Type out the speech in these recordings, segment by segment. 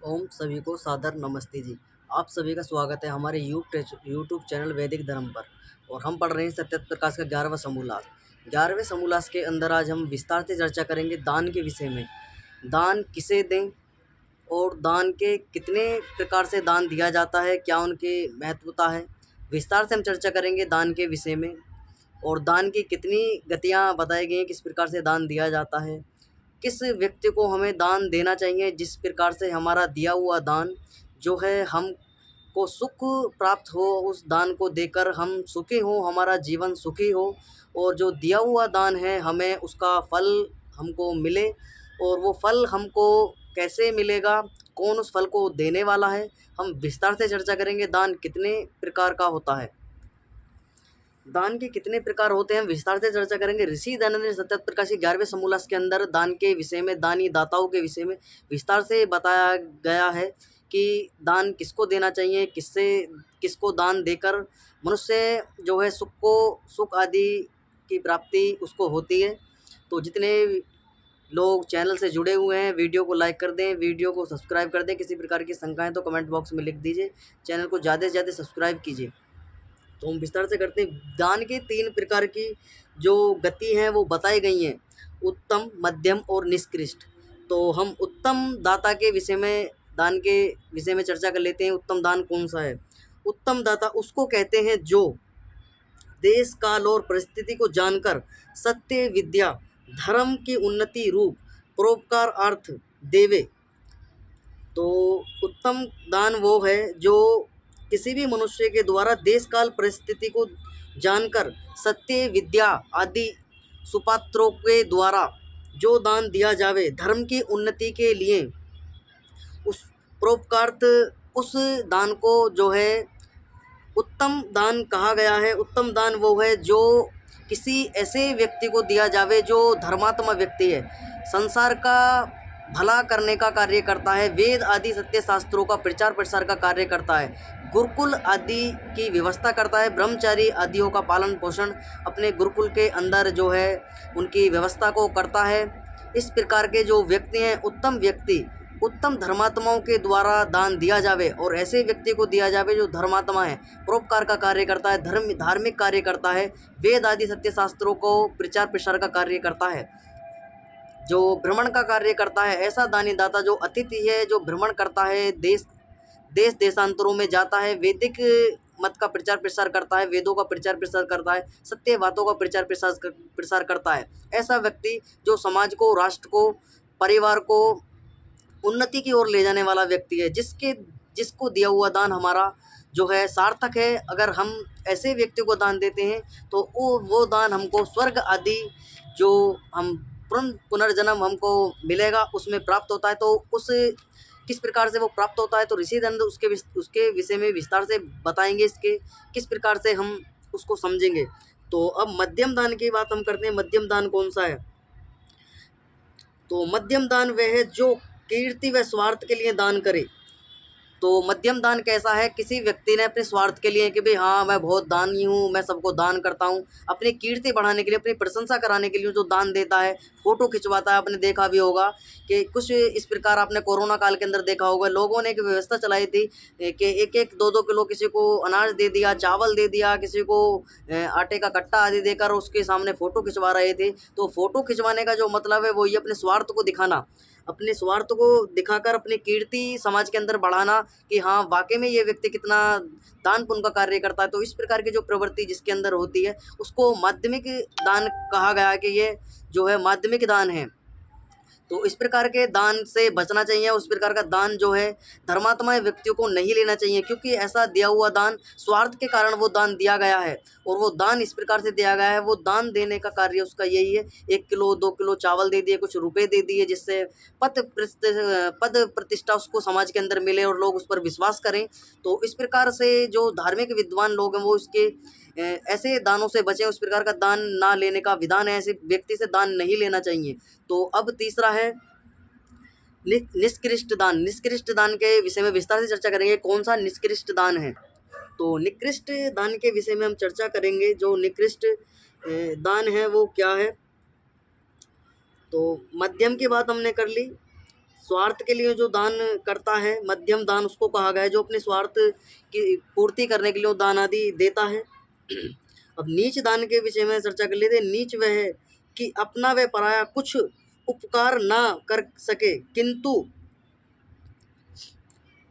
ओम सभी को सादर नमस्ते जी। आप सभी का स्वागत है हमारे यूट्यूब चैनल वैदिक धर्म पर। और हम पढ़ रहे हैं सत्य प्रकाश का 11वां समूलास। 11वें समूलास के अंदर आज हम विस्तार से चर्चा करेंगे दान के विषय में। दान किसे दें और दान के कितने प्रकार से दान दिया जाता है, क्या उनकी महत्वता है, विस्तार से हम चर्चा करेंगे दान के विषय में। और दान की कितनी गतियाँ बताई गई हैं, किस प्रकार से दान दिया जाता है, किस व्यक्ति को हमें दान देना चाहिए, जिस प्रकार से हमारा दिया हुआ दान जो है हमको सुख प्राप्त हो, उस दान को देकर हम सुखी हों, हमारा जीवन सुखी हो। और जो दिया हुआ दान है हमें उसका फल हमको मिले, और वो फल हमको कैसे मिलेगा, कौन उस फल को देने वाला है, हम विस्तार से चर्चा करेंगे। दान कितने प्रकार का होता है, दान के कितने प्रकार होते हैं, विस्तार से चर्चा करेंगे। ऋषि दयानंद ने सत्य प्रकाश के 11वें समूलास के अंदर दान के विषय में, दानी दाताओं के विषय में विस्तार से बताया गया है कि दान किसको देना चाहिए, किसको दान देकर मनुष्य जो है सुख आदि की प्राप्ति उसको होती है। तो जितने लोग चैनल से जुड़े हुए हैं वीडियो को लाइक कर दें, वीडियो को सब्सक्राइब कर दें। किसी प्रकार की शंकाएं तो कमेंट बॉक्स में लिख दीजिए। चैनल को ज़्यादा से ज़्यादा सब्सक्राइब कीजिए। तो हम विस्तार से करते हैं। दान के 3 प्रकार की जो गति हैं वो बताई गई हैं, उत्तम, मध्यम और निष्कृष्ट। तो हम उत्तम दाता के विषय में, दान के विषय में चर्चा कर लेते हैं। उत्तम दान कौन सा है? उत्तम दाता उसको कहते हैं जो देश काल और परिस्थिति को जानकर सत्य, विद्या, धर्म की उन्नति रूप परोपकार अर्थ देवे। तो उत्तम दान वो है जो किसी भी मनुष्य के द्वारा देश काल परिस्थिति को जानकर सत्य, विद्या आदि सुपात्रों के द्वारा जो दान दिया जावे धर्म की उन्नति के लिए, उस परोपकार्थ, उस दान को जो है उत्तम दान कहा गया है। उत्तम दान वो है जो किसी ऐसे व्यक्ति को दिया जावे जो धर्मात्मा व्यक्ति है, संसार का भला करने का कार्य करता है, वेद आदि सत्य शास्त्रों का प्रचार प्रसार का कार्य करता है, गुरुकुल आदि की व्यवस्था करता है, ब्रह्मचारी आदियों का पालन पोषण अपने गुरुकुल के अंदर जो है उनकी व्यवस्था को करता है। इस प्रकार के जो व्यक्ति हैं उत्तम व्यक्ति, उत्तम धर्मात्माओं के द्वारा दान दिया जावे और ऐसे व्यक्ति को दिया जावे जो धर्मात्मा है, परोपकार का कार्य करता है, धार्मिक कार्य करता है, वेद आदि सत्य शास्त्रों को प्रचार प्रसार का कार्य करता है, जो भ्रमण का कार्य करता है। ऐसा दानी दाता जो अतिथि है, जो भ्रमण करता है, देश देशांतरों में जाता है, वैदिक मत का प्रचार प्रसार करता है, वेदों का प्रचार प्रसार करता है, सत्य बातों का प्रचार प्रसार करता है। ऐसा व्यक्ति जो समाज को, राष्ट्र को, परिवार को उन्नति की ओर ले जाने वाला व्यक्ति है, जिसको दिया हुआ दान हमारा जो है सार्थक है। अगर हम ऐसे व्यक्ति को दान देते हैं तो वो दान हमको स्वर्ग आदि जो हम पुनर्जन्म हमको मिलेगा उसमें प्राप्त होता है। तो उस किस प्रकार से वो प्राप्त होता है तो ऋषि दंड उसके विषय में विस्तार से बताएंगे, इसके किस प्रकार से हम उसको समझेंगे। तो अब मध्यम दान की बात हम करते हैं। मध्यम दान कौन सा है? तो मध्यम दान वह है जो कीर्ति व स्वार्थ के लिए दान करे। तो मध्यम दान कैसा है? किसी व्यक्ति ने अपने स्वार्थ के लिए कि भाई हाँ मैं बहुत दानी हूँ, मैं सबको दान करता हूँ, अपनी कीर्ति बढ़ाने के लिए, अपनी प्रशंसा कराने के लिए जो दान देता है, फोटो खिंचवाता है। आपने देखा भी होगा कि कुछ इस प्रकार आपने कोरोना काल के अंदर देखा होगा, लोगों ने एक व्यवस्था चलाई थी कि 1-1, 2-2 किलो किसी को अनाज दे दिया, चावल दे दिया, किसी को आटे का कट्टा आदि देकर उसके सामने फ़ोटो खिंचवा रहे थे। तो फ़ोटो खिंचवाने का जो मतलब है वो ये अपने स्वार्थ को दिखाना, अपने स्वार्थ को दिखाकर अपनी कीर्ति समाज के अंदर बढ़ाना कि हाँ वाकई में ये व्यक्ति कितना दान पुण्य का कार्य करता है। तो इस प्रकार की जो प्रवृत्ति जिसके अंदर होती है उसको माध्यमिक दान कहा गया है कि ये जो है माध्यमिक दान है। तो इस प्रकार के दान से बचना चाहिए। उस प्रकार का दान जो है धर्मात्मा व्यक्तियों को नहीं लेना चाहिए, क्योंकि ऐसा दिया हुआ दान स्वार्थ के कारण वो दान दिया गया है। और वो दान इस प्रकार से दिया गया है, वो दान देने का कार्य उसका यही है, 1 किलो 2 किलो चावल दे दिए, कुछ रुपए दे दिए, जिससे पद प्रतिष्ठा उसको समाज के अंदर मिले और लोग उस पर विश्वास करें। तो इस प्रकार से जो धार्मिक विद्वान लोग हैं वो इसके ऐसे दानों से बचें। उस प्रकार का दान ना लेने का विधान है, ऐसे व्यक्ति से दान नहीं लेना चाहिए। तो अब तीसरा है निष्कृष्ट दान। निष्कृष्ट दान के विषय में विस्तार से चर्चा करेंगे, कौन सा निष्कृष्ट दान है। तो निकृष्ट दान के विषय में हम चर्चा करेंगे। जो निकृष्ट दान है वो क्या है। तो मध्यम की बात हमने कर ली, स्वार्थ के लिए जो दान करता है, मध्यम दान उसको कहा गया है, जो अपने स्वार्थ की पूर्ति करने के लिए वो दान आदि देता है। अब नीच दान के विषय में चर्चा कर लेते हैं। नीच वह है कि अपना व पराया कुछ उपकार ना कर सके, किंतु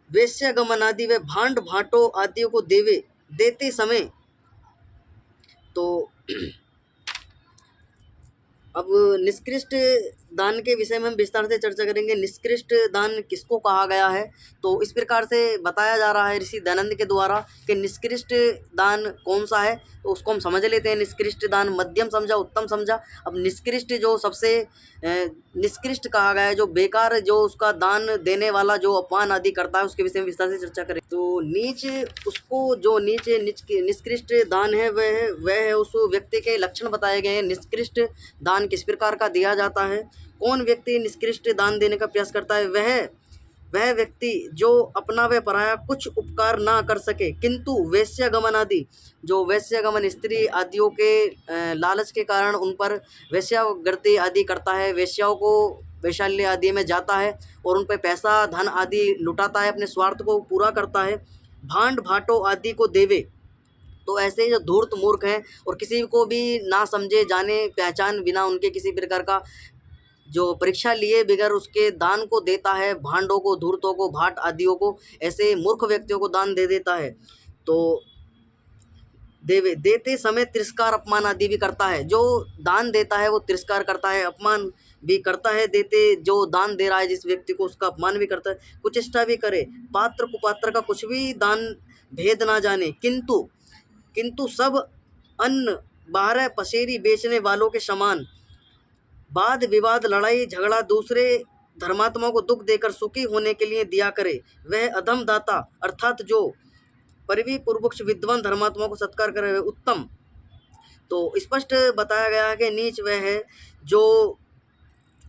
वेश्यागमन आदि व भांड भाटो आदियों को देते समय। तो अब निष्कृष्ट दान के विषय में हम विस्तार से चर्चा करेंगे। निष्कृष्ट दान किसको कहा गया है, तो इस प्रकार से बताया जा रहा है ऋषि दयानंद के द्वारा कि निष्कृष्ट दान कौन सा है, तो उसको हम समझ लेते हैं। निष्कृष्ट दान मध्यम समझा, उत्तम समझा। अब निष्कृष्ट जो सबसे निष्कृष्ट कहा गया है, जो बेकार, जो उसका दान देने वाला जो अपमान आदि करता है, उसके विषय में विस्तार से चर्चा करें। तो नीच, उसको जो निष्कृष्ट दान है वह है उस व्यक्ति के लक्षण बताए गए हैं। निष्कृष्ट दान किस प्रकार का दिया जाता है, कौन व्यक्ति निष्कृष्ट दान देने का प्रयास करता है, वह व्यक्ति जो अपना व पराया कुछ उपकार ना कर सके, किंतु वेश्यागमन आदि, जो वेश्यागमन स्त्री आदियों के लालच के कारण उन पर वेश्यावृत्ति आदि करता है, वेश्याओं को वैशाल्य आदि में जाता है और उन पर पैसा धन आदि लुटाता है, अपने स्वार्थ को पूरा करता है। भांड भाटो आदि को देवे, तो ऐसे जो धूर्त मूर्ख हैं और किसी को भी ना समझे जाने पहचान बिना उनके किसी प्रकार का जो परीक्षा लिए बगैर उसके दान को देता है, भांडों को, धूर्तों को, भाट आदियों को, ऐसे मूर्ख व्यक्तियों को दान दे देता है। तो देते समय तिरस्कार अपमान आदि भी करता है। जो दान देता है वो तिरस्कार करता है, अपमान भी करता है। जो दान दे रहा है जिस व्यक्ति को, उसका अपमान भी करता है, कुचेष्टा भी करे, पात्र कुपात्र का कुछ भी दान भेद ना जाने, किंतु सब अन्न बाहर पसेरी बेचने वालों के समान वाद विवाद लड़ाई झगड़ा दूसरे धर्मात्माओं को दुख देकर सुखी होने के लिए दिया करे, वह अधम दाता, अर्थात जो परिवी पूर्वक विद्वान धर्मात्माओं को सत्कार करे वह उत्तम। तो स्पष्ट बताया गया है कि नीच वह है जो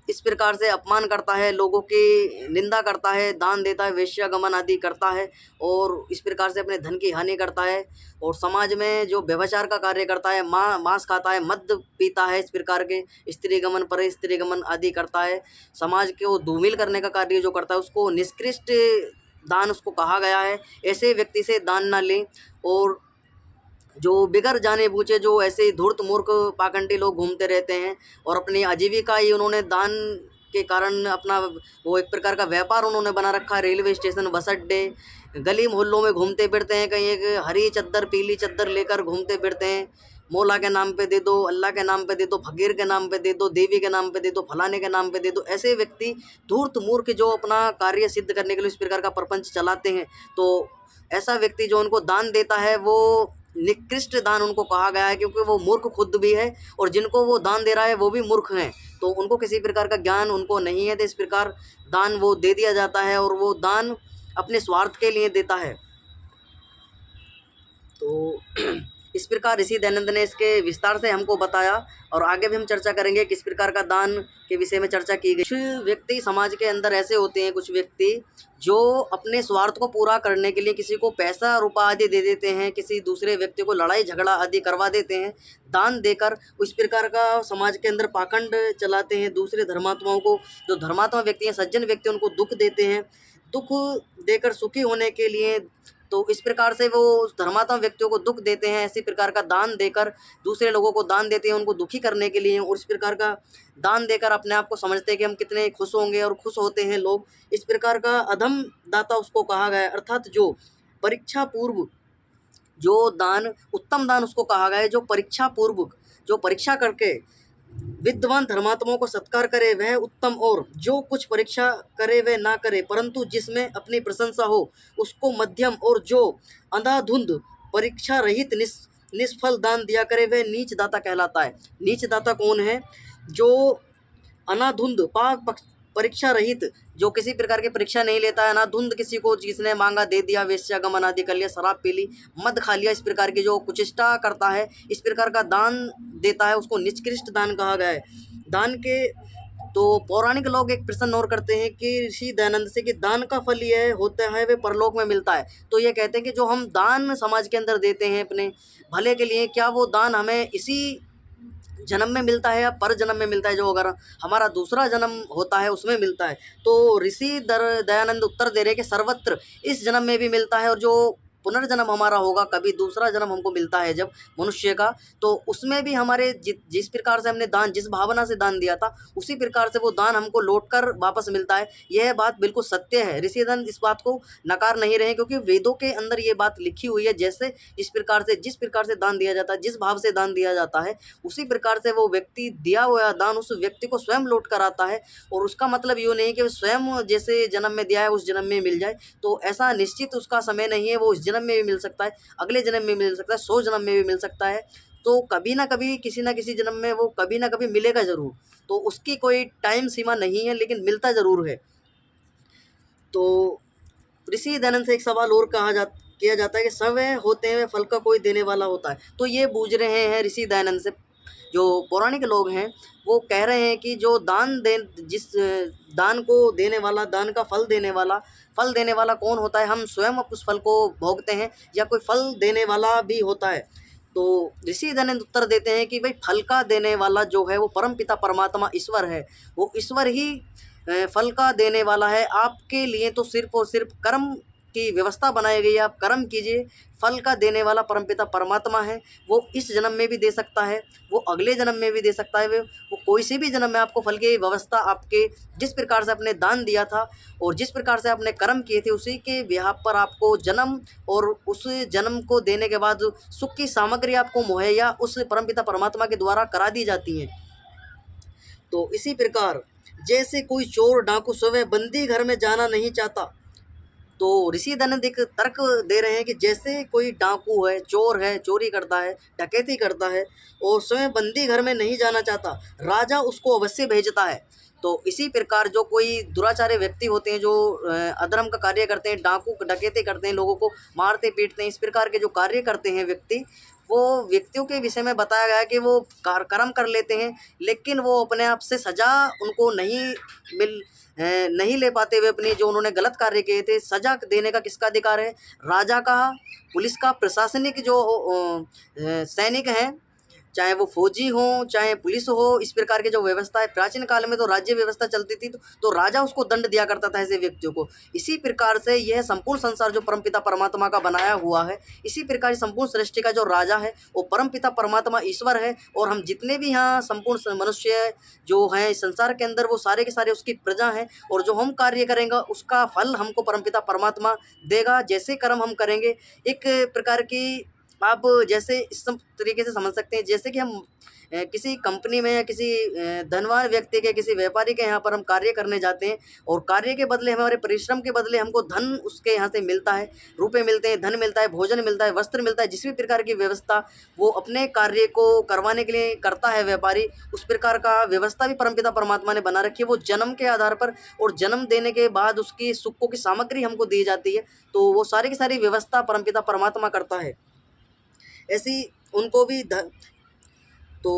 इस प्रकार से अपमान करता है, लोगों की निंदा करता है, दान देता है, वेश्यागमन आदि करता है और इस प्रकार से अपने धन की हानि करता है और समाज में जो व्यभिचार का कार्य करता है, मांस खाता है, मद पीता है, इस प्रकार के स्त्रीगमन पर स्त्रीगमन आदि करता है, समाज को धूमिल करने का कार्य जो करता है, उसको निष्कृष्ट दान उसको कहा गया है। ऐसे व्यक्ति से दान ना लें। और जो बिगर जाने बूझे जो ऐसे धूर्त मूर्ख पाखंडी लोग घूमते रहते हैं और अपनी आजीविका ही उन्होंने दान के कारण अपना वो एक प्रकार का व्यापार उन्होंने बना रखा है। रेलवे स्टेशन, बस अड्डे, गली मोहल्लों में घूमते फिरते हैं, कहीं एक हरी चद्दर पीली चद्दर लेकर घूमते फिरते हैं। मौला के नाम पे दे दो, अल्लाह के नाम पे दे दो, फकीर के नाम पे दे दो, देवी के नाम पे दे दो, फलाने के नाम पे दे दो। ऐसे व्यक्ति धूर्त मूर्ख जो अपना कार्य सिद्ध करने के लिए इस प्रकार का प्रपंच चलाते हैं, तो ऐसा व्यक्ति जो उनको दान देता है वो निकृष्ट दान उनको कहा गया है, क्योंकि वो मूर्ख खुद भी है और जिनको वो दान दे रहा है वो भी मूर्ख हैं, तो उनको किसी प्रकार का ज्ञान उनको नहीं है। तो इस प्रकार दान वो दे दिया जाता है और वो दान अपने स्वार्थ के लिए देता है। तो इस प्रकार ऋषि दयानंद ने इसके विस्तार से हमको बताया और आगे भी हम चर्चा करेंगे किस प्रकार का दान के विषय में चर्चा की गई। कुछ व्यक्ति समाज के अंदर ऐसे होते हैं, कुछ व्यक्ति जो अपने स्वार्थ को पूरा करने के लिए किसी को पैसा रुपया आदि दे देते हैं, किसी दूसरे व्यक्ति को लड़ाई झगड़ा आदि करवा देते हैं दान देकर। उस प्रकार का समाज के अंदर पाखंड चलाते हैं, दूसरे धर्मात्माओं को, जो धर्मात्मा व्यक्ति हैं, सज्जन व्यक्ति, उनको दुख देते हैं, दुख देकर सुखी होने के लिए। तो इस प्रकार से वो उस धर्मात्मा व्यक्तियों को दुख देते हैं, ऐसी प्रकार का दान देकर दूसरे लोगों को दान देते हैं उनको दुखी करने के लिए, और इस प्रकार का दान देकर अपने आप को समझते हैं कि हम कितने खुश होंगे और खुश होते हैं लोग। इस प्रकार का अधम दाता उसको कहा गया है, अर्थात जो परीक्षा पूर्व जो दान, उत्तम दान उसको कहा गया है जो परीक्षा पूर्वक, जो परीक्षा करके विद्वान धर्मात्माओं को सत्कार करे वह उत्तम, और जो कुछ परीक्षा करे वह ना करे परंतु जिसमें अपनी प्रशंसा हो उसको मध्यम, और जो अंधाधुंध परीक्षा रहित निष्फल दान दिया करे वह नीच दाता कहलाता है। नीच दाता कौन है? जो अनाधुंध परीक्षा रहित, जो किसी प्रकार की परीक्षा नहीं लेता है, अनाधुंध किसी को जिसने मांगा दे दिया, वेश्यागमन आदि कर लिया, शराब पी ली, मद खा लिया, इस प्रकार की जो कुचेष्टा करता है, इस प्रकार का दान देता है, उसको निष्कृष्ट दान कहा गया है। दान के तो पौराणिक लोग एक प्रश्न और करते हैं कि ऋषि दयानंद से कि दान का फल यह होता है वे परलोक में मिलता है। तो ये कहते हैं कि जो हम दान समाज के अंदर देते हैं अपने भले के लिए, क्या वो दान हमें इसी जन्म में मिलता है या पर जन्म में मिलता है, जो अगर हमारा दूसरा जन्म होता है उसमें मिलता है। तो ऋषि दयानंद उत्तर दे रहे हैं कि सर्वत्र इस जन्म में भी मिलता है, और जो पुनर्जन्म हमारा होगा, कभी दूसरा जन्म हमको मिलता है जब मनुष्य का, तो उसमें भी हमारे जिस प्रकार से हमने दान, जिस भावना से दान दिया था, उसी प्रकार से वो दान हमको लौटकर वापस मिलता है। यह बात बिल्कुल सत्य है। ऋषि दयानंद इस बात को नकार नहीं रहे, क्योंकि वेदों के अंदर ये बात लिखी हुई है। जैसे जिस प्रकार से दान दिया जाता है, जिस भाव से दान दिया जाता है, उसी प्रकार से वो व्यक्ति दिया हुआ दान उस व्यक्ति को स्वयं लौट कर आता है। और उसका मतलब यूँ नहीं कि स्वयं जैसे जन्म में दिया है उस जन्म में मिल जाए, तो ऐसा निश्चित उसका समय नहीं है। वो इस जन्म में भी मिल सकता है, अगले जन्म में मिल सकता है, 100 जन्म में भी मिल सकता है। तो कभी ना कभी, किसी ना किसी जन्म में वो कभी ना कभी मिलेगा ज़रूर। तो उसकी कोई टाइम सीमा नहीं है, लेकिन मिलता ज़रूर है। तो ऋषि दयानंद से एक सवाल और किया जाता है कि समय होते हुए फल का कोई देने वाला होता है। तो ये बूझ रहे हैं ऋषि दयानंद से, जो पौराणिक लोग हैं, वो कह रहे हैं कि जो जिस दान को देने वाला, दान का फल देने वाला कौन होता है? हम स्वयं उस फल को भोगते हैं, या कोई फल देने वाला भी होता है? तो ऋषि दयानंद उत्तर देते हैं कि भाई, फल का देने वाला जो है वो परमपिता परमात्मा ईश्वर है। वो ईश्वर ही फल का देने वाला है। आपके लिए तो सिर्फ और सिर्फ कर्म की व्यवस्था बनाई गई है, आप कर्म कीजिए। फल का देने वाला परमपिता परमात्मा है। वो इस जन्म में भी दे सकता है, वो अगले जन्म में भी दे सकता है, वो कोई से भी जन्म में आपको फल की व्यवस्था, आपके जिस प्रकार से आपने दान दिया था और जिस प्रकार से आपने कर्म किए थे, उसी के बिहाफ पर आपको जन्म, और उस जन्म को देने के बाद सुख की सामग्री आपको मुहैया उस परमपिता परमात्मा के द्वारा करा दी जाती है। तो इसी प्रकार जैसे कोई चोर डाकू स्वयं बंदी घर में जाना नहीं चाहता, तो ऋषि दयानंद एक तर्क दे रहे हैं कि जैसे कोई डाकू है, चोर है, चोरी करता है, डकैती करता है, और स्वयं बंदी घर में नहीं जाना चाहता, राजा उसको अवश्य भेजता है। तो इसी प्रकार जो कोई दुराचारी व्यक्ति होते हैं, जो अधर्म का कार्य करते हैं, डाकू डकैती करते हैं, लोगों को मारते पीटते हैं, इस प्रकार के जो कार्य करते हैं व्यक्ति, वो व्यक्तियों के विषय में बताया गया है कि वो कर्म कर लेते हैं, लेकिन वो अपने आप से सज़ा उनको नहीं ले पाते हुए, अपनी जो उन्होंने गलत कार्य किए थे, सज़ा देने का किसका अधिकार है? राजा का, पुलिस का, प्रशासनिक जो सैनिक हैं, चाहे वो फौजी हों, चाहे पुलिस हो, इस प्रकार की जो व्यवस्था है, प्राचीन काल में तो राज्य व्यवस्था चलती थी, तो राजा उसको दंड दिया करता था ऐसे व्यक्तियों को। इसी प्रकार से यह संपूर्ण संसार जो परमपिता परमात्मा का बनाया हुआ है, इसी प्रकार संपूर्ण सृष्टि का जो राजा है वो परमपिता परमात्मा ईश्वर है। और हम जितने भी यहाँ संपूर्ण मनुष्य जो हैं इस संसार के अंदर, वो सारे के सारे उसकी प्रजा हैं, और जो हम कार्य करेंगे उसका फल हमको परमपिता परमात्मा देगा। जैसे कर्म हम करेंगे, एक प्रकार की, आप जैसे इस सब तरीके से समझ सकते हैं, जैसे कि हम किसी कंपनी में या किसी धनवान व्यक्ति के, किसी व्यापारी के यहाँ पर हम कार्य करने जाते हैं, और कार्य के बदले, हमारे परिश्रम के बदले हमको धन उसके यहाँ से मिलता है, रुपए मिलते हैं, धन मिलता है, भोजन मिलता है, वस्त्र मिलता है। जिस भी प्रकार की व्यवस्था वो अपने कार्य को करवाने के लिए करता है व्यापारी, उस प्रकार का व्यवस्था भी परमपिता परमात्मा ने बना रखी है। वो जन्म के आधार पर, और जन्म देने के बाद उसकी सुखों की सामग्री हमको दी जाती है। तो वो सारी की सारी व्यवस्था परमपिता परमात्मा करता है। ऐसी उनको भी तो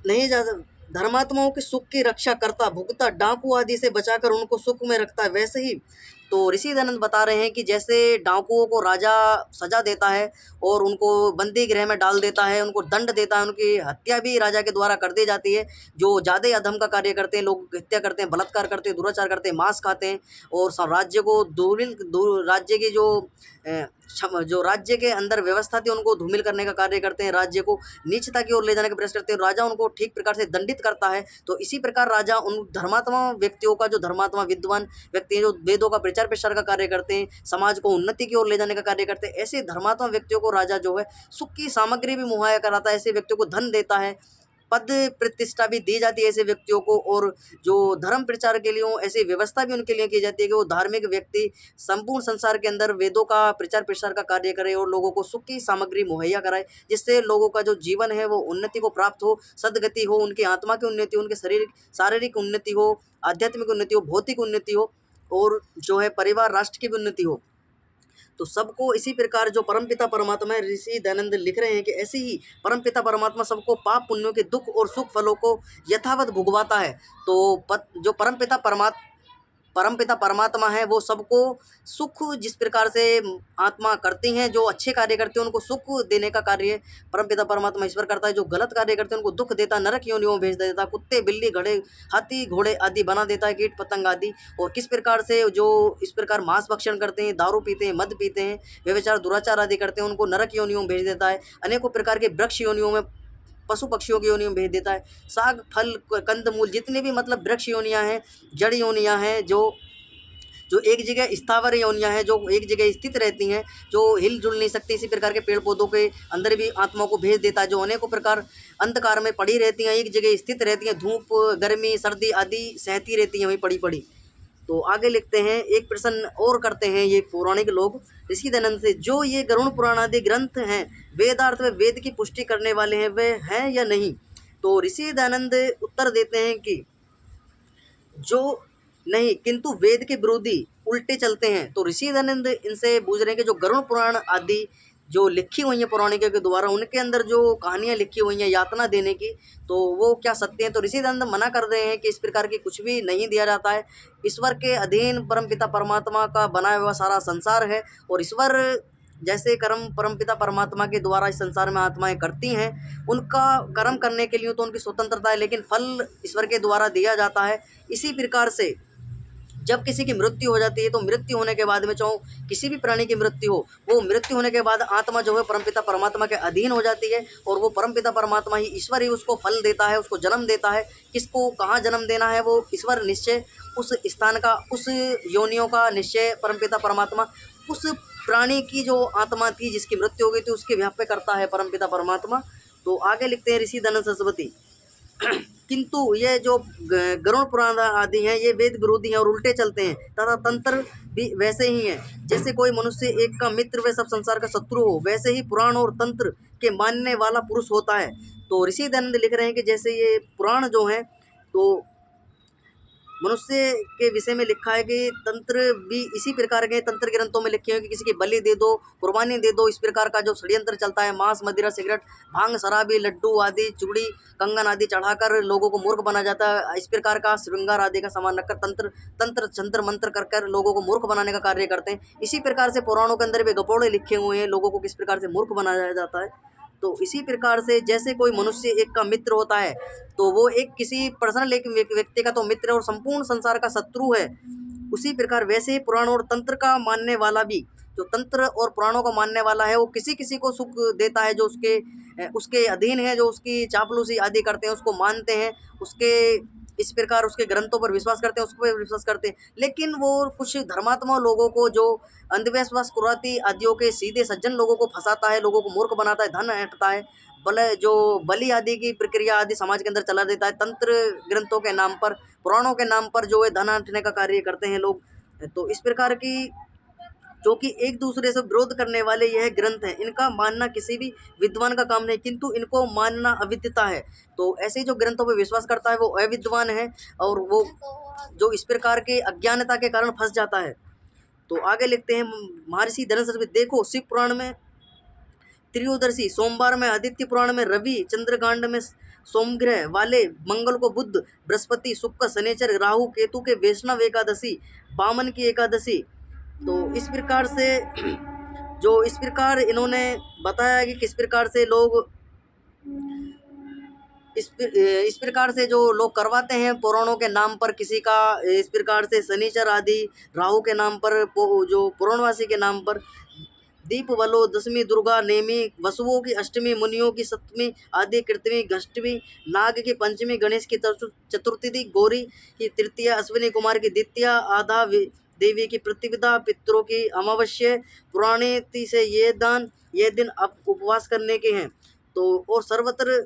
नहीं जाता, धर्मात्माओं के सुख की रक्षा करता, भुगता, डाकू आदि से बचाकर उनको सुख में रखता है। वैसे ही तो ऋषि दयानंद बता रहे हैं कि जैसे डाकुओं को राजा सजा देता है और उनको बंदी गृह में डाल देता है, उनको दंड देता है, उनकी हत्या भी राजा के द्वारा कर दी जाती है। जो ज़्यादा अधर्म का कार्य करते हैं, लोग हत्या करते हैं, बलात्कार करते हैं, दुराचार करते हैं, मांस खाते हैं, और राज्य को राज्य की जो राज्य के अंदर व्यवस्था थी उनको धूमिल करने का कार्य करते हैं, राज्य को नीचता की ओर ले जाने का प्रयास करते हैं। राजा उनको ठीक प्रकार से दंडित करता है। तो इसी प्रकार राजा उन धर्मात्मा व्यक्तियों का, जो धर्मात्मा विद्वान व्यक्ति हैं, जो वेदों का प्रचार प्रसार का कार्य करते हैं, समाज को उन्नति की ओर ले जाने का कार्य करते हैं, ऐसे धर्मात्मा व्यक्तियों को राजा जो है सुख की सामग्री भी मुहैया कराता है, ऐसे व्यक्तियों को धन देता है, पद प्रतिष्ठा भी दी जाती है ऐसे व्यक्तियों को, और जो धर्म प्रचार के लिए हो ऐसी व्यवस्था भी उनके लिए की जाती है कि वो धार्मिक व्यक्ति संपूर्ण संसार के अंदर वेदों का प्रचार प्रसार का कार्य करे और लोगों को सुख की सामग्री मुहैया कराए, जिससे लोगों का जो जीवन है वो उन्नति को प्राप्त हो, सदगति हो, उनकी आत्मा की उन्नति हो, उनके शारीरिक उन्नति हो, आध्यात्मिक उन्नति हो, भौतिक उन्नति हो, और जो है परिवार राष्ट्र की भी उन्नति हो। तो सबको इसी प्रकार जो परमपिता परमात्मा है, ऋषि दयानंद लिख रहे हैं कि ऐसे ही परमपिता परमात्मा सबको पाप पुण्यों के दुख और सुख फलों को यथावत भुगवाता है। तो जो परमपिता परमपिता परमात्मा है वो सबको सुख जिस प्रकार से आत्मा करती हैं, जो अच्छे कार्य करते हैं उनको सुख देने का कार्य परमपिता परमात्मा ईश्वर करता है, जो गलत कार्य करते हैं उनको दुख देता, नरक योनियों में भेज देता, कुत्ते बिल्ली घड़े हाथी घोड़े आदि बना देता है, कीट पतंग आदि। और किस प्रकार से जो इस प्रकार मांस भक्षण करते हैं, दारू पीते हैं, मद पीते हैं, व्यभिचार दुराचार आदि करते हैं, उनको नरक योनियों में भेज देता है, अनेकों प्रकार के वृक्ष योनियों में, पशु पक्षियों की योनियों में भेज देता है, साग फल कंद मूल जितने भी मतलब वृक्ष योनियाँ हैं, जड़ योनियाँ हैं, जो एक जगह स्थावर योनियाँ हैं, जो एक जगह स्थित रहती हैं, जो हिल जुल नहीं सकती, इसी प्रकार के पेड़ पौधों के अंदर भी आत्माओं को भेज देता है, जो अनेकों प्रकार अंधकार में पड़ी रहती हैं, एक जगह स्थित रहती हैं, धूप गर्मी सर्दी आदि सहती रहती हैं वहीं पड़ी पड़ी। तो आगे लिखते हैं, एक प्रश्न और करते हैं ये पौराणिक लोग ऋषि दयानंद से, जो ये गरुड़ पुराण आदि ग्रंथ हैं वेदार्थ में वेद की पुष्टि करने वाले हैं, वे हैं या नहीं। तो ऋषि दयानंद उत्तर देते हैं कि जो नहीं, किंतु वेद के विरोधी उल्टे चलते हैं। तो ऋषि दयानंद इनसे पूछ रहे हैं कि जो गरुड़ पुराण आदि जो लिखी हुई हैं पौराणिकों के द्वारा, उनके अंदर जो कहानियाँ लिखी हुई हैं यातना देने की, तो वो क्या सत्य हैं। तो ऋषि दयानंद मना कर रहे हैं कि इस प्रकार की कुछ भी नहीं दिया जाता है। ईश्वर के अधीन परमपिता परमात्मा का बनाया हुआ सारा संसार है, और ईश्वर जैसे कर्म परमपिता परमात्मा के द्वारा इस संसार में आत्माएं करती हैं, उनका कर्म करने के लिए तो उनकी स्वतंत्रता है, लेकिन फल ईश्वर के द्वारा दिया जाता है। इसी प्रकार से जब किसी की मृत्यु हो जाती है, तो मृत्यु होने के बाद में चाहे किसी भी प्राणी की मृत्यु हो, वो मृत्यु होने के बाद आत्मा जो है परमपिता परमात्मा के अधीन हो जाती है, और वो परमपिता परमात्मा ही ईश्वर ही उसको फल देता है, उसको जन्म देता है। किसको कहाँ जन्म देना है वो ईश्वर निश्चय, उस स्थान का, उस योनियों का निश्चय परमपिता परमात्मा, उस प्राणी की जो आत्मा थी जिसकी मृत्यु हो गई थी उसके व्याप पे करता है परमपिता परमात्मा। तो आगे लिखते हैं ऋषि दयानंद सरस्वती, किंतु ये जो गरुड़ पुराण आदि हैं ये वेद विरोधी हैं और उल्टे चलते हैं, तथा तंत्र भी वैसे ही हैं। जैसे कोई मनुष्य एक का मित्र व सब संसार का शत्रु हो, वैसे ही पुराण और तंत्र के मानने वाला पुरुष होता है। तो ऋषि दयानंद लिख रहे हैं कि जैसे ये पुराण जो हैं, तो मनुष्य के विषय में लिखा है कि तंत्र भी इसी प्रकार के तंत्र ग्रंथों में लिखे हैं कि किसी की बलि दे दो, कुर्बानी दे दो, इस प्रकार का जो षड्यंत्र चलता है, मांस मदिरा सिगरेट भांग शराबी लड्डू आदि चूड़ी कंगन आदि चढ़ाकर लोगों को मूर्ख बना जाता है, इस प्रकार का श्रृंगार आदि का सामान रखकर तंत्र मंत्र कर कर लोगों को मूर्ख बनाने का कार्य करते हैं। इसी प्रकार से पुराणों के अंदर भी गपोड़े लिखे हुए हैं, लोगों को किस प्रकार से मूर्ख बनाया जाता है। तो इसी प्रकार से जैसे कोई मनुष्य एक का मित्र होता है, तो वो एक किसी पर्सनल एक व्यक्ति का तो मित्र और संपूर्ण संसार का शत्रु है, उसी प्रकार वैसे ही पुराण और तंत्र का मानने वाला भी, जो तंत्र और पुराणों का मानने वाला है, वो किसी किसी को सुख देता है, जो उसके अधीन है, जो उसकी चापलूसी आदि करते हैं, उसको मानते हैं, उसके इस प्रकार उसके ग्रंथों पर विश्वास करते हैं, उस पर विश्वास करते हैं। लेकिन वो कुछ धर्मात्मा लोगों को जो अंधविश्वास कुराती आदियों के सीधे सज्जन लोगों को फंसाता है, लोगों को मूर्ख बनाता है, धन ऐंठता है, जो बलि आदि की प्रक्रिया आदि समाज के अंदर चला देता है, तंत्र ग्रंथों के नाम पर, पुराणों के नाम पर जो है धन ऐंठने का कार्य करते हैं लोग। तो इस प्रकार की जो कि एक दूसरे से विरोध करने वाले यह ग्रंथ हैं, इनका मानना किसी भी विद्वान का काम नहीं, किंतु इनको मानना अविद्यता है। तो ऐसे जो ग्रंथों पर विश्वास करता है वो अविद्वान है, और वो जो इस प्रकार के अज्ञानता के कारण फंस जाता है। तो आगे लिखते हैं महर्षि दयानंद सरस्वती, देखो शिव पुराण में त्रियोदशी, सोमवार में आदित्य पुराण में रवि, चंद्रकांड में सोमग्रह वाले, मंगल को बुध, बृहस्पति, शुक्र, शनिचर, राहु केतु के वैष्णव एकादशी, वामन की एकादशी। तो इस प्रकार से जो इस प्रकार इन्होंने बताया कि किस प्रकार से लोग इस प्रकार से जो लोग करवाते हैं पुराणों के नाम पर किसी का, इस प्रकार से शनिचर आदि राहु के नाम पर, जो पुराणवासी के नाम पर, दीप वलो दशमी दुर्गा नेमी, वसुओं की अष्टमी, मुनियों की सप्तमी आदि कृतमी अष्टमी, नाग की पंचमी, गणेश की चतुर्थी, गौरी की तृतीया, अश्विनी कुमार की द्वितीया, आधा देवी की प्रतिपदा, पितरों की अमावस्या, पुराणी से ये दिन अब उपवास करने के हैं। तो और सर्वत्र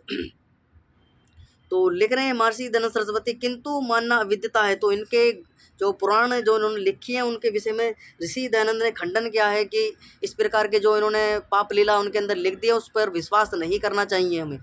तो लिख रहे हैं महर्षि दयानंद सरस्वती, किंतु मानना अविद्यता है। तो इनके जो पुराण जो इन्होंने लिखी है उनके विषय में ऋषि दयानंद ने खंडन किया है कि इस प्रकार के जो इन्होंने पाप लीला उनके अंदर लिख दिया उस पर विश्वास नहीं करना चाहिए हमें।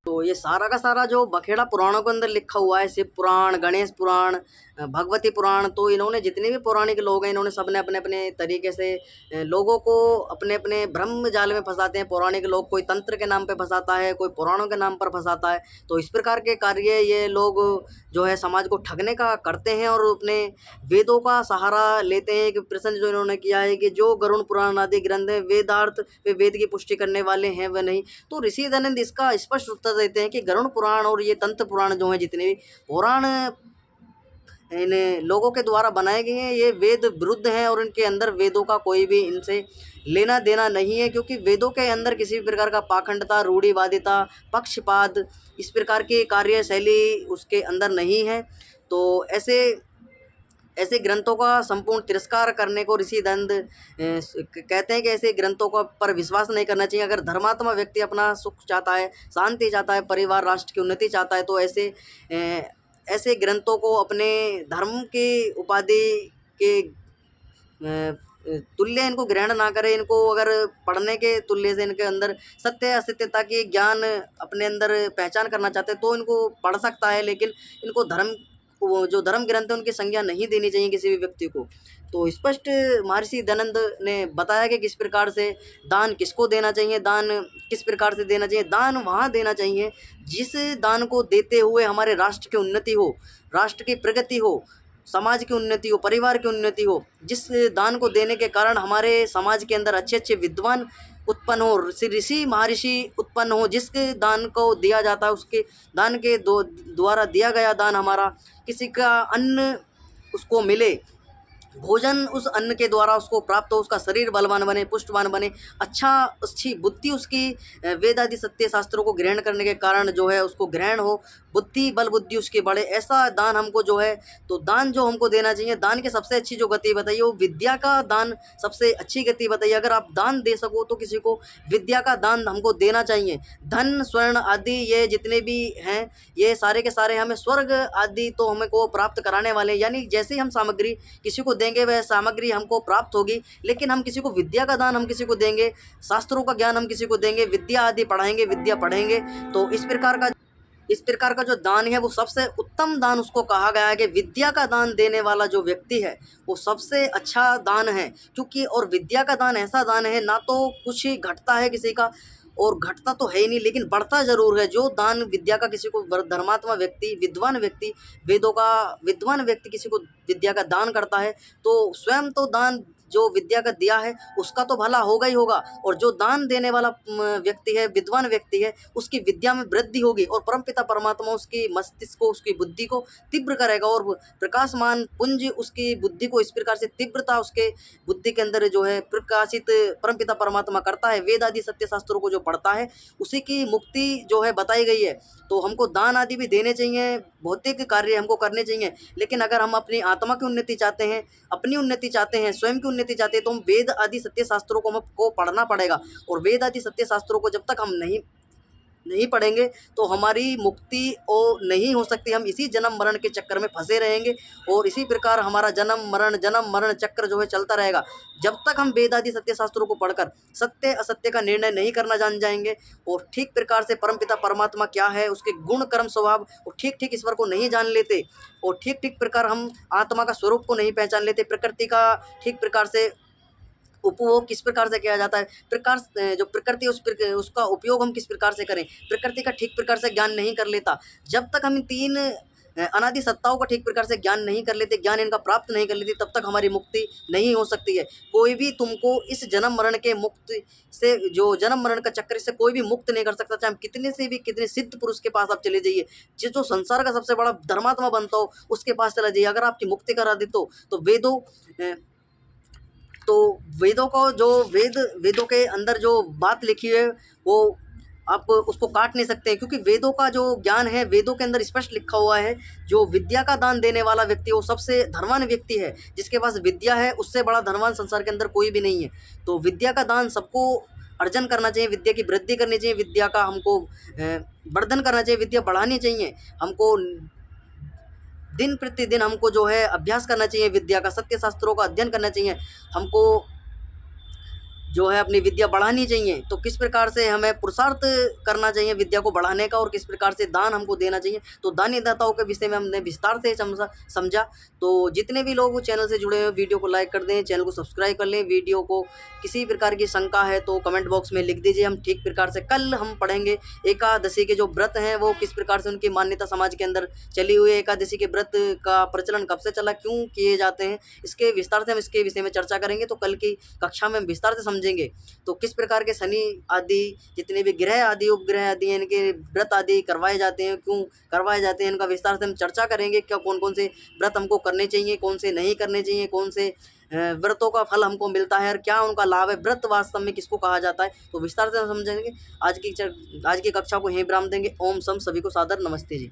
तो ये सारा का सारा जो बखेड़ा पुराणों के अंदर लिखा हुआ है, शिव पुराण, गणेश पुराण, भगवती पुराण, तो इन्होंने जितने भी पौराणिक लोग हैं, इन्होंने सबने अपने अपने तरीके से लोगों को अपने अपने भ्रम जाल में फंसाते हैं। पौराणिक लोग कोई तंत्र के नाम पे फंसाता है, कोई पुराणों के नाम पर फंसाता है। तो इस प्रकार के कार्य ये लोग जो है समाज को ठगने का करते हैं और अपने वेदों का सहारा लेते हैं। एक प्रश्न जो इन्होंने किया है कि जो गरुड़ पुराण आदि ग्रंथ है वेदार्थ वे वेद की पुष्टि करने वाले हैं व नहीं। तो ऋषि दयानंद इसका स्पष्ट उत्तर देते हैं कि गरुड़ पुराण और ये तंत्र पुराण जो हैं, जितने भी पुराण इन लोगों के द्वारा बनाए गए हैं, ये वेद विरुद्ध हैं और इनके अंदर वेदों का कोई भी इनसे लेना देना नहीं है। क्योंकि वेदों के अंदर किसी भी प्रकार का पाखंडता, रूढ़िवादिता, पक्षपात, इस प्रकार की कार्यशैली उसके अंदर नहीं है। तो ऐसे ऐसे ग्रंथों का संपूर्ण तिरस्कार करने को ऋषि दंड कहते हैं कि ऐसे ग्रंथों का पर विश्वास नहीं करना चाहिए। अगर धर्मात्मा व्यक्ति अपना सुख चाहता है, शांति चाहता है, परिवार राष्ट्र की उन्नति चाहता है, तो ऐसे ग्रंथों को अपने धर्म की उपाधि के तुल्य इनको ग्रहण ना करें। इनको अगर पढ़ने के तुल्य से इनके अंदर सत्य असत्यता की ज्ञान अपने अंदर पहचान करना चाहते हैं तो इनको पढ़ सकता है, लेकिन इनको जो धर्म ग्रंथ है उनकी संज्ञा नहीं देनी चाहिए किसी भी व्यक्ति को। तो स्पष्ट महर्षि दयानंद ने बताया कि किस प्रकार से दान किसको देना चाहिए, दान किस प्रकार से देना चाहिए। दान वहाँ देना चाहिए जिस दान को देते हुए हमारे राष्ट्र की उन्नति हो, राष्ट्र की प्रगति हो, समाज की उन्नति हो, परिवार की उन्नति हो। जिस दान को देने के कारण हमारे समाज के अंदर अच्छे अच्छे विद्वान उत्पन्न हो, ऋषि महर्षि उत्पन्न हो। जिस दान को दिया जाता है उसके दान के द्वारा दिया गया दान हमारा किसी का अन्न उसको मिले, भोजन उस अन्न के द्वारा उसको प्राप्त हो, उसका शरीर बलवान बने, पुष्टवान बने, अच्छी बुद्धि उसकी वेद आदि सत्य शास्त्रों को ग्रहण करने के कारण जो है उसको ग्रहण हो, बुद्धि बल बुद्धि उसके बढ़े। ऐसा दान हमको जो है, तो दान जो हमको देना चाहिए, दान की सबसे अच्छी जो गति बताइए वो विद्या का दान सबसे अच्छी गति बताइए। अगर आप दान दे सको तो किसी को विद्या का दान हमको देना चाहिए। धन स्वर्ण आदि ये जितने भी हैं ये सारे के सारे हमें स्वर्ग आदि तो हमें को प्राप्त कराने वाले, यानी जैसे ही हम सामग्री किसी को देंगे वह सामग्री हमको प्राप्त होगी। लेकिन हम किसी को विद्या का दान हम किसी को देंगे, शास्त्रों का ज्ञान हम किसी को देंगे, विद्या आदि पढ़ाएंगे, विद्या पढ़ेंगे, तो इस प्रकार का जो दान है वो सबसे उत्तम दान उसको कहा गया है कि विद्या का दान देने वाला जो व्यक्ति है वो सबसे अच्छा दान है। क्योंकि और विद्या का दान ऐसा दान है ना तो कुछ ही घटता है किसी का, और घटता तो है ही नहीं लेकिन बढ़ता जरूर है। जो दान विद्या का किसी को धर्मात्मा व्यक्ति, विद्वान व्यक्ति, वेदों का विद्वान व्यक्ति किसी को विद्या का दान करता है तो स्वयं तो दान जो विद्या का दिया है उसका तो भला होगा ही होगा, और जो दान देने वाला व्यक्ति है, विद्वान व्यक्ति है, उसकी विद्या में वृद्धि होगी और परमपिता परमात्मा उसकी मस्तिष्क को, उसकी बुद्धि को तीव्र करेगा और प्रकाशमान पुंज उसकी बुद्धि को इस प्रकार से तीव्रता उसके बुद्धि के अंदर जो है प्रकाशित परमपिता परमात्मा करता है। वेद आदि सत्य शास्त्रों को जो पढ़ता है उसी की मुक्ति जो है बताई गई है। तो हमको दान आदि भी देने चाहिए, भौतिक कार्य हमको करने चाहिए, लेकिन अगर हम अपनी आत्मा की उन्नति चाहते हैं, अपनी उन्नति चाहते हैं, स्वयं की उन्नति चाहते हैं, तो हम वेद आदि सत्य शास्त्रों को हमको पढ़ना पड़ेगा। और वेद आदि सत्य शास्त्रों को जब तक हम नहीं पढ़ेंगे तो हमारी मुक्ति और नहीं हो सकती। हम इसी जन्म मरण के चक्कर में फंसे रहेंगे और इसी प्रकार हमारा जन्म मरण चक्र जो है चलता रहेगा। जब तक हम वेद आदि सत्य शास्त्रों को पढ़कर सत्य असत्य का निर्णय नहीं करना जान जाएंगे और ठीक प्रकार से परमपिता परमात्मा क्या है, उसके गुण कर्म स्वभाव और ठीक ईश्वर को नहीं जान लेते और ठीक प्रकार हम आत्मा का स्वरूप को नहीं पहचान लेते, प्रकृति का ठीक प्रकार से उपभोग किस प्रकार से किया जाता है, जो प्रकृति उसका उपयोग हम किस प्रकार से करें, प्रकृति का ठीक प्रकार से ज्ञान नहीं कर लेता। जब तक हम तीन अनादि सत्ताओं का ठीक प्रकार से ज्ञान नहीं कर लेते, ज्ञान इनका प्राप्त नहीं कर लेते, तब तक हमारी मुक्ति नहीं हो सकती है। कोई भी तुमको इस जन्म मरण के मुक्ति से, जो जन्म मरण का चक्र से कोई भी मुक्त नहीं कर सकता, चाहे हम कितने सिद्ध पुरुष के पास आप चले जाइए, जो संसार का सबसे बड़ा धर्मात्मा बनता हो उसके पास चला जाइए, अगर आपकी मुक्ति करा दे तो वेदों को जो वेदों के अंदर जो बात लिखी है वो आप उसको काट नहीं सकते, क्योंकि वेदों का जो ज्ञान है, वेदों के अंदर स्पष्ट लिखा हुआ है जो विद्या का दान देने वाला व्यक्ति वो सबसे धनवान व्यक्ति है। जिसके पास विद्या है उससे बड़ा धनवान संसार के अंदर कोई भी नहीं है। तो विद्या का दान सबको अर्जन करना चाहिए, विद्या की वृद्धि करनी चाहिए, विद्या का हमको वर्धन करना चाहिए, विद्या बढ़ानी चाहिए, हमको दिन प्रतिदिन हमको जो है अभ्यास करना चाहिए, विद्या का सत्य शास्त्रों का अध्ययन करना चाहिए, हमको जो है अपनी विद्या बढ़ानी चाहिए, तो किस प्रकार से हमें पुरुषार्थ करना चाहिए विद्या को बढ़ाने का और किस प्रकार से दान हमको देना चाहिए, तो दानी दाताओं के विषय में हमने विस्तार से समझा। तो जितने भी लोग चैनल से जुड़े हुए हैं वीडियो को लाइक कर दें, चैनल को सब्सक्राइब कर लें। वीडियो को किसी प्रकार की शंका है तो कमेंट बॉक्स में लिख दीजिए, हम ठीक प्रकार से कल हम पढ़ेंगे एकादशी के जो व्रत हैं वो किस प्रकार से उनकी मान्यता समाज के अंदर चली हुई है, एकादशी के व्रत का प्रचलन कब से चला, क्यों किए जाते हैं, इसके विस्तार से हम इसके विषय में चर्चा करेंगे। तो कल की कक्षा में हम विस्तार से समझेंगे तो किस प्रकार के शनि आदि जितने भी ग्रह आदि उपग्रह आदि हैं इनके व्रत आदि करवाए जाते हैं, क्यों करवाए जाते हैं, इनका विस्तार से हम चर्चा करेंगे। क्या कौन कौन से व्रत हमको करने चाहिए, कौन से नहीं करने चाहिए, कौन से व्रतों का फल हमको मिलता है और क्या उनका लाभ है, व्रत वास्तव में किसको कहा जाता है, तो विस्तार से हम समझेंगे। आज की कक्षा को यहीं विराम देंगे। ओम सम सभी को सादर नमस्ते जी।